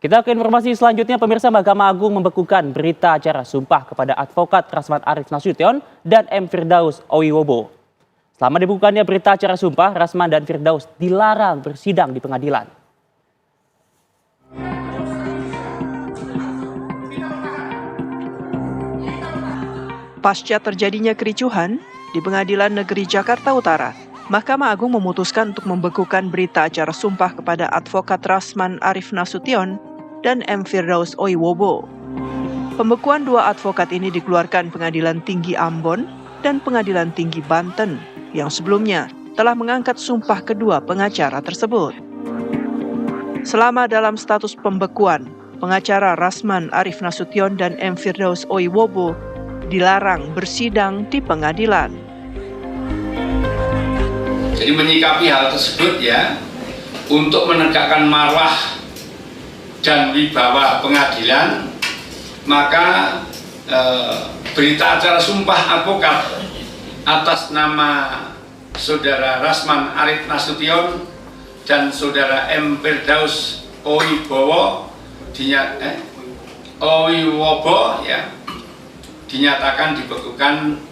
Kita ke informasi selanjutnya, pemirsa. Mahkamah Agung membekukan berita acara sumpah kepada advokat Rasman Arif Nasution dan M. Firdaus Owiwobo. Selama dibukanya berita acara sumpah, Rasman dan Firdaus dilarang bersidang di pengadilan. Pasca terjadinya kericuhan di Pengadilan Negeri Jakarta Utara, Mahkamah Agung memutuskan untuk membekukan berita acara sumpah kepada advokat Rasman Arif Nasution dan M. Firdaus Owiwobo. Pembekuan dua advokat ini dikeluarkan Pengadilan Tinggi Ambon dan Pengadilan Tinggi Banten yang sebelumnya telah mengangkat sumpah kedua pengacara tersebut. Selama dalam status pembekuan, pengacara Rasman Arif Nasution dan M. Firdaus Owiwobo dilarang bersidang di pengadilan. Jadi menyikapi hal tersebut ya, untuk menegakkan marwah dan wibawa pengadilan, maka berita acara sumpah advokat atas nama Saudara Rasman Arif Nasution dan Saudara M. Firdaus Owiwobo ya, dinyatakan dibekukan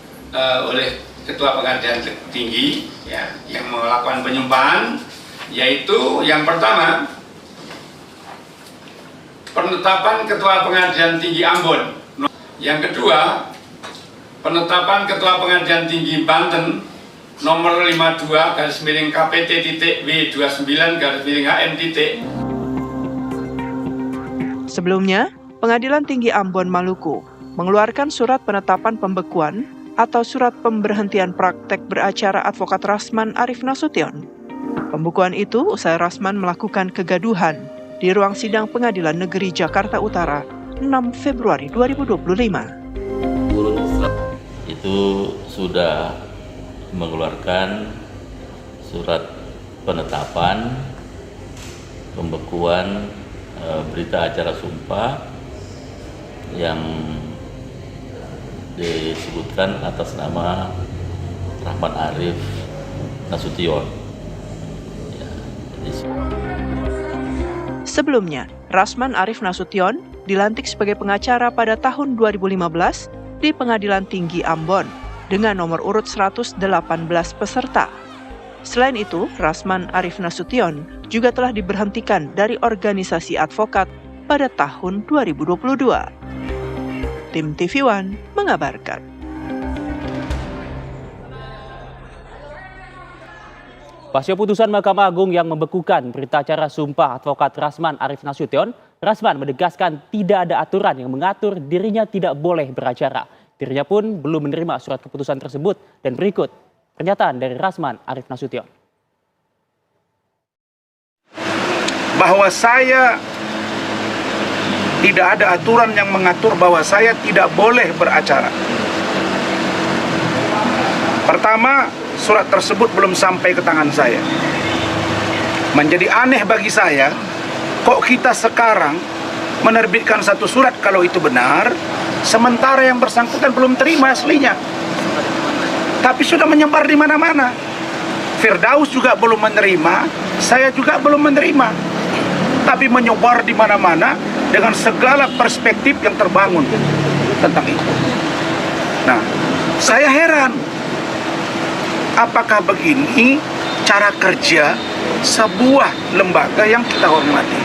oleh Ketua Pengadilan Tinggi ya, yang melakukan penyumpahan, yaitu yang pertama penetapan Ketua Pengadilan Tinggi Ambon, yang kedua penetapan Ketua Pengadilan Tinggi Banten nomor 52/KPT.W29/HM. Sebelumnya, Pengadilan Tinggi Ambon Maluku mengeluarkan surat penetapan pembekuan atau surat pemberhentian praktek beracara advokat Rasman Arif Nasution. Pembekuan itu usai Rasman melakukan kegaduhan di ruang sidang Pengadilan Negeri Jakarta Utara 6 Februari 2025. Itu sudah mengeluarkan surat penetapan pembekuan berita acara sumpah yang disebutkan atas nama Rasman Arif Nasution. Ya, Sebelumnya, Rasman Arif Nasution dilantik sebagai pengacara pada tahun 2015 di Pengadilan Tinggi Ambon dengan nomor urut 118 peserta. Selain itu, Rasman Arif Nasution juga telah diberhentikan dari organisasi advokat pada tahun 2022. Tim TV One mengabarkan. Pasca putusan Mahkamah Agung yang membekukan berita acara sumpah advokat Rasman Arif Nasution, Rasman menegaskan tidak ada aturan yang mengatur dirinya tidak boleh beracara. Dirinya pun belum menerima surat keputusan tersebut, dan berikut pernyataan dari Rasman Arif Nasution. Bahwa saya tidak ada aturan yang mengatur bahwa saya tidak boleh beracara. Pertama, surat tersebut belum sampai ke tangan saya. Menjadi aneh bagi saya, kok kita sekarang menerbitkan satu surat kalau itu benar, sementara yang bersangkutan belum terima aslinya. Tapi sudah menyebar di mana-mana. Firdaus juga belum menerima, saya juga belum menerima. Tapi menyebar di mana-mana dengan segala perspektif yang terbangun tentang itu. Nah, saya heran. Apakah begini cara kerja sebuah lembaga yang kita hormati?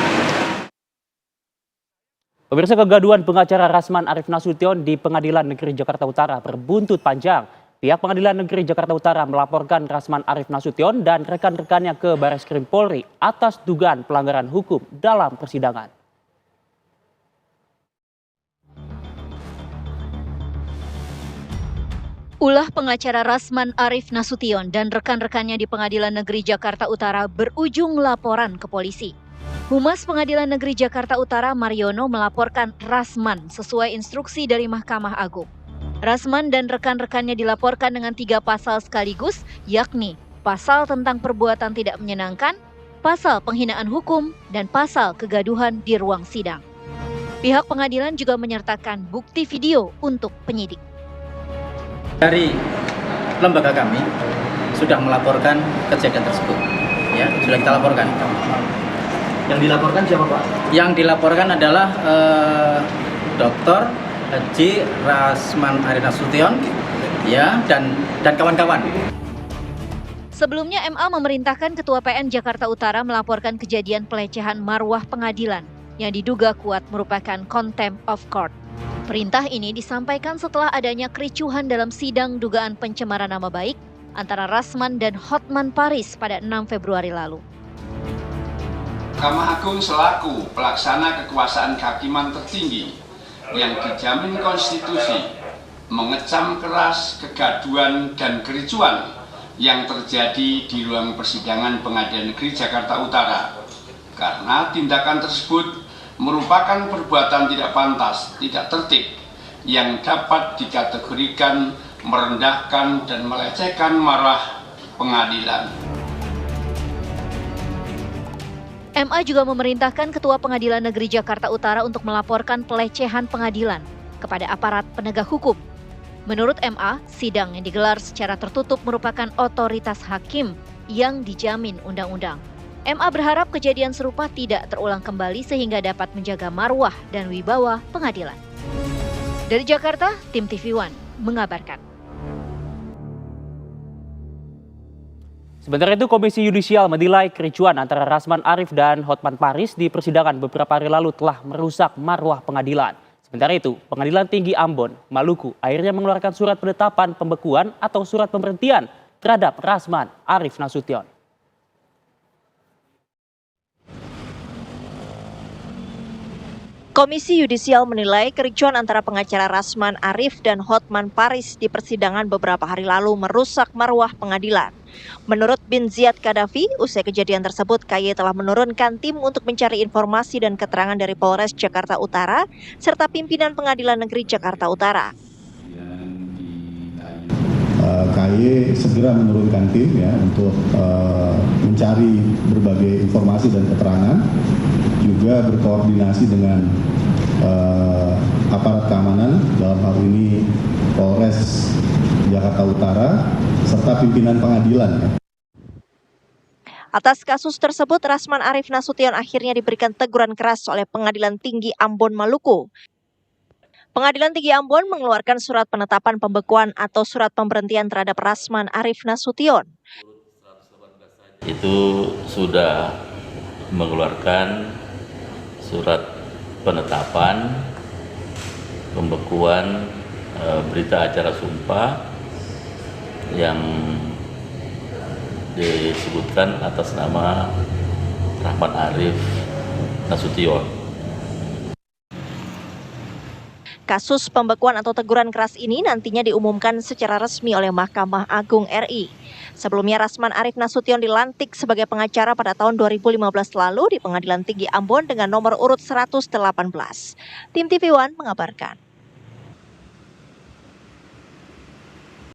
Pemirsa, kegaduhan pengacara Rasman Arif Nasution di Pengadilan Negeri Jakarta Utara berbuntut panjang. Pihak Pengadilan Negeri Jakarta Utara melaporkan Rasman Arif Nasution dan rekan-rekannya ke Bareskrim Polri atas dugaan pelanggaran hukum dalam persidangan. Ulah pengacara Rasman Arif Nasution dan rekan-rekannya di Pengadilan Negeri Jakarta Utara berujung laporan ke polisi. Humas Pengadilan Negeri Jakarta Utara Mariono melaporkan Rasman sesuai instruksi dari Mahkamah Agung. Rasman dan rekan-rekannya dilaporkan dengan 3 pasal sekaligus, yakni pasal tentang perbuatan tidak menyenangkan, pasal penghinaan hukum, dan pasal kegaduhan di ruang sidang. Pihak pengadilan juga menyertakan bukti video untuk penyidik. Dari lembaga kami sudah melaporkan kejadian tersebut, ya sudah kita laporkan. Yang dilaporkan siapa Pak? Yang dilaporkan adalah Dr. Haji Rasman Arif Nasution ya dan kawan-kawan. Sebelumnya MA memerintahkan Ketua PN Jakarta Utara melaporkan kejadian pelecehan marwah pengadilan yang diduga kuat merupakan contempt of court. Perintah ini disampaikan setelah adanya kericuhan dalam sidang dugaan pencemaran nama baik antara Rasman dan Hotman Paris pada 6 Februari lalu. Mahkamah Agung selaku pelaksana kekuasaan kehakiman tertinggi yang dijamin konstitusi mengecam keras kegaduhan dan kericuan yang terjadi di ruang persidangan Pengadilan Negeri Jakarta Utara karena tindakan tersebut merupakan perbuatan tidak pantas, tidak tertib yang dapat dikategorikan merendahkan dan melecehkan marwah pengadilan. MA juga memerintahkan Ketua Pengadilan Negeri Jakarta Utara untuk melaporkan pelecehan pengadilan kepada aparat penegak hukum. Menurut MA, sidang yang digelar secara tertutup merupakan otoritas hakim yang dijamin undang-undang. MA berharap kejadian serupa tidak terulang kembali sehingga dapat menjaga marwah dan wibawa pengadilan. Dari Jakarta, tim TV One mengabarkan. Sementara itu, Komisi Yudisial menilai kericuan antara Rasman Arif dan Hotman Paris di persidangan beberapa hari lalu telah merusak marwah pengadilan. Sementara itu, Pengadilan Tinggi Ambon, Maluku akhirnya mengeluarkan surat penetapan pembekuan atau surat pemberhentian terhadap Rasman Arif Nasution. Komisi Yudisial menilai kericuan antara pengacara Rasman Arif dan Hotman Paris di persidangan beberapa hari lalu merusak marwah pengadilan. Menurut Bin Ziyad Qaddafi, usai kejadian tersebut, KY telah menurunkan tim untuk mencari informasi dan keterangan dari Polres Jakarta Utara serta pimpinan Pengadilan Negeri Jakarta Utara. KY segera menurunkan tim ya untuk mencari berbagai informasi dan keterangan, juga berkoordinasi dengan aparat keamanan dalam hal ini Polres Jakarta Utara serta pimpinan pengadilan. Atas kasus tersebut, Rasman Arif Nasution akhirnya diberikan teguran keras oleh Pengadilan Tinggi Ambon Maluku. Pengadilan Tinggi Ambon mengeluarkan surat penetapan pembekuan atau surat pemberhentian terhadap Rasman Arif Nasution. Itu sudah mengeluarkan surat penetapan pembekuan berita acara sumpah yang disebutkan atas nama Rasman Arif Nasution. Kasus pembekuan atau teguran keras ini nantinya diumumkan secara resmi oleh Mahkamah Agung RI. Sebelumnya Rasman Arif Nasution dilantik sebagai pengacara pada tahun 2015 lalu di Pengadilan Tinggi Ambon dengan nomor urut 118. Tim TV One mengabarkan.